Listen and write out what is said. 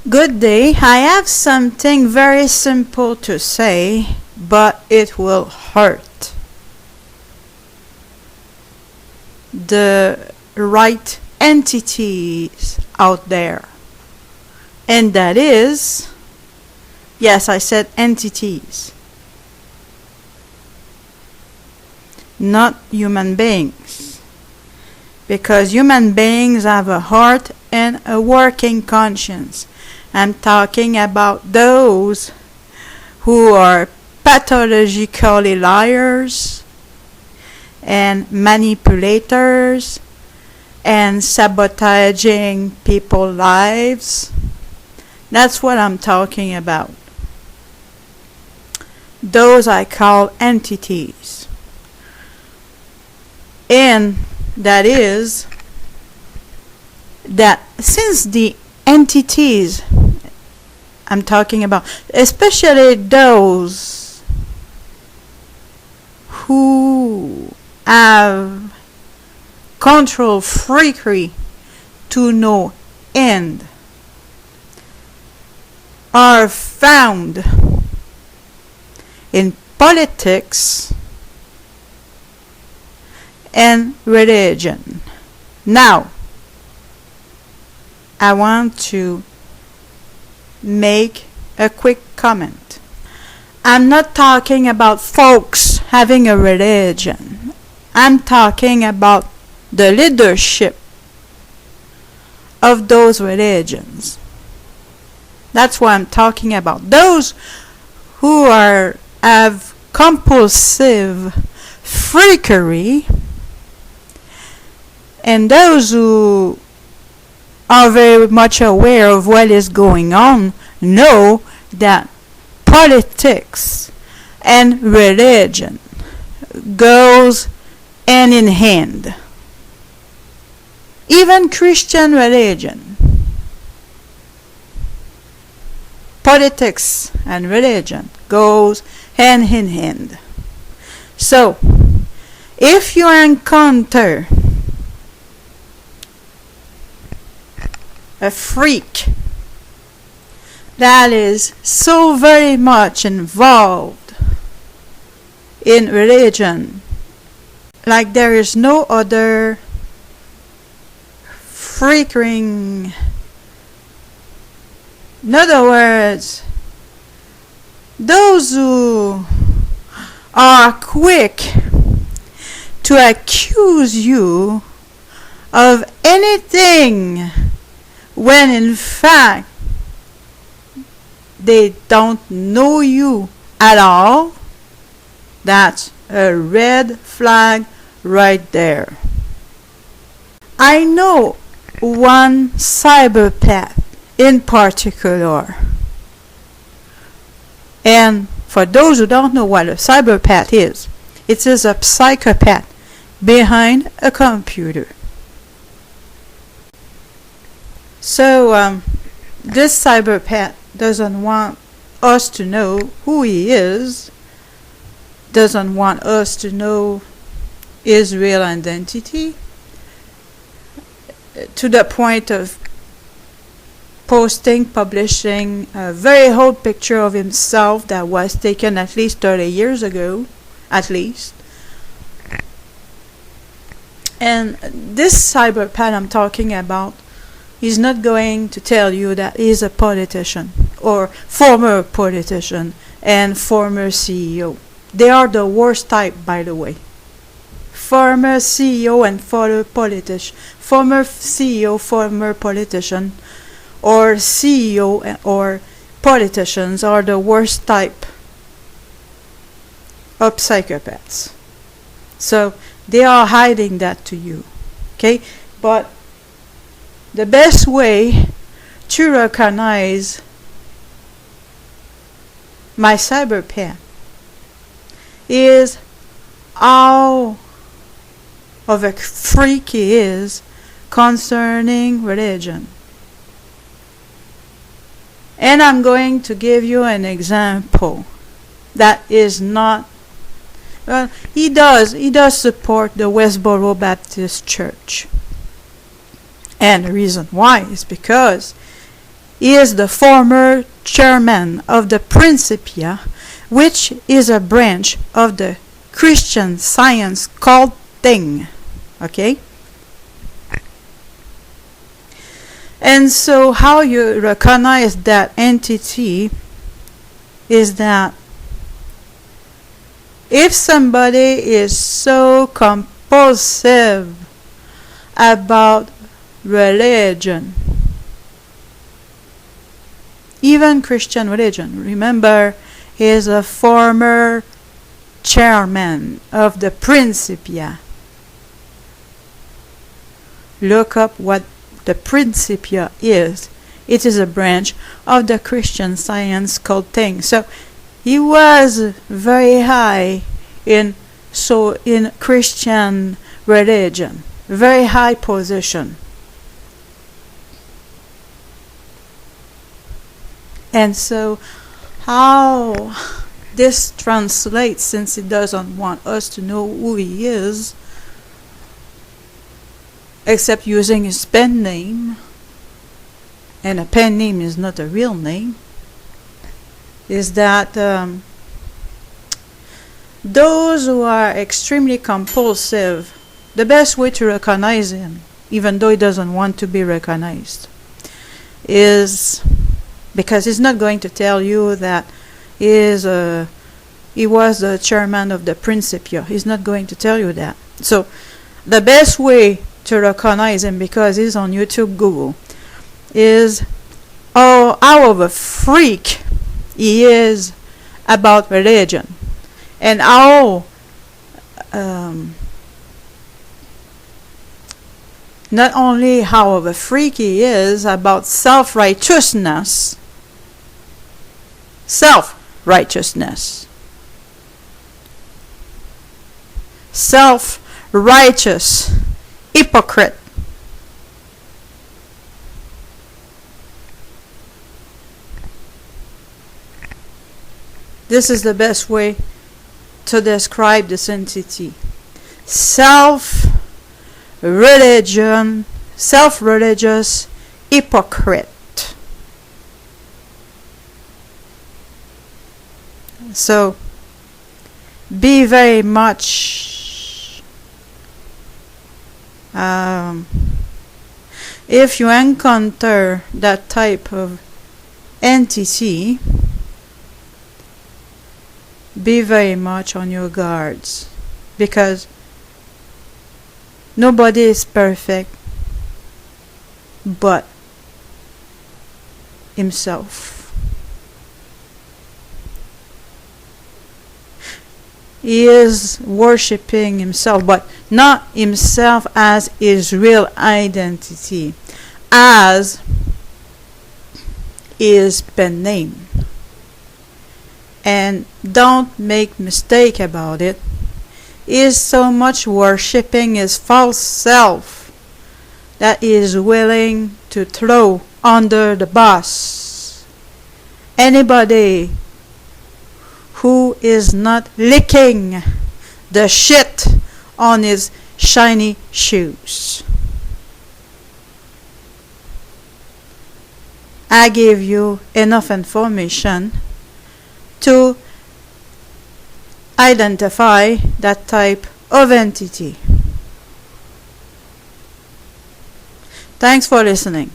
Good day. I have something very simple to say, but it will hurt the right entities out there. And that is, yes, I said entities, not human beings. Because human beings have a heart and a working conscience. I'm talking about those who are pathologically liars and manipulators and sabotaging people's lives. That's what I'm talking about. Those I call entities. And that is that since the entities I'm talking about, especially those who have control freakery to no end, are found in politics and religion. Now, I want to make a quick comment. I'm not talking about folks having a religion. I'm talking about the leadership of those religions. That's what I'm talking about. Those who have compulsive freakery, and those who are very much aware of what is going on know that politics and religion goes hand in hand. Even Christian religion, politics and religion goes hand in hand. So, if you encounter a freak that is so very much involved in religion, like there is no other freaking. In other words, those who are quick to accuse you of anything when in fact they don't know you at all, that's a red flag right there. I know one cyberpath in particular. And for those who don't know what a cyberpath is, it is a psychopath behind a computer. So this cyberpath doesn't want us to know who he is, doesn't want us to know his real identity, to the point of publishing a very old picture of himself that was taken at least 30 years ago, at least. And this cyberpath I'm talking about, he's not going to tell you that he's a politician or former politician and former CEO. They are the worst type, by the way. Former CEO and former politician, former CEO, former politician, or CEO or politicians are the worst type of psychopaths. So they are hiding that to you. Okay? But the best way to recognize my cyberpath is how of a freak he is concerning religion. And I'm going to give you an example that is not, well, he does support the Westboro Baptist Church. And the reason why is because He is the former chairman of the Principia, which is a branch of the Christian Science called thing. Okay? And so how you recognize that entity is that if somebody is so compulsive about religion, even Christian religion, remember, he is a former chairman of the Principia. Look up what the Principia is. It is a branch of the Christian Science called thing. So he was very high in Christian religion, very high position. And so how this translates, since it doesn't want us to know who he is, except using his pen name, and a pen name is not a real name, is that those who are extremely compulsive, the best way to recognize him, even though he doesn't want to be recognized, is because he's not going to tell you that he was the chairman of the Principia. He's not going to tell you that. So the best way to recognize him, because he's on YouTube, Google, is how of a freak he is about religion, and how not only how of a freak he is about self-righteous, self-righteous hypocrite. This is the best way to describe this entity. Self-religious hypocrite. So be very much, if you encounter that type of entity, be very much on your guards, because nobody is perfect but himself. He is worshipping himself, but not himself as his real identity, as his pen name. And don't make mistake about it. He is so much worshipping his false self that he is willing to throw under the bus anybody who is not licking the shit on his shiny shoes. I gave you enough information to identify that type of entity. Thanks for listening.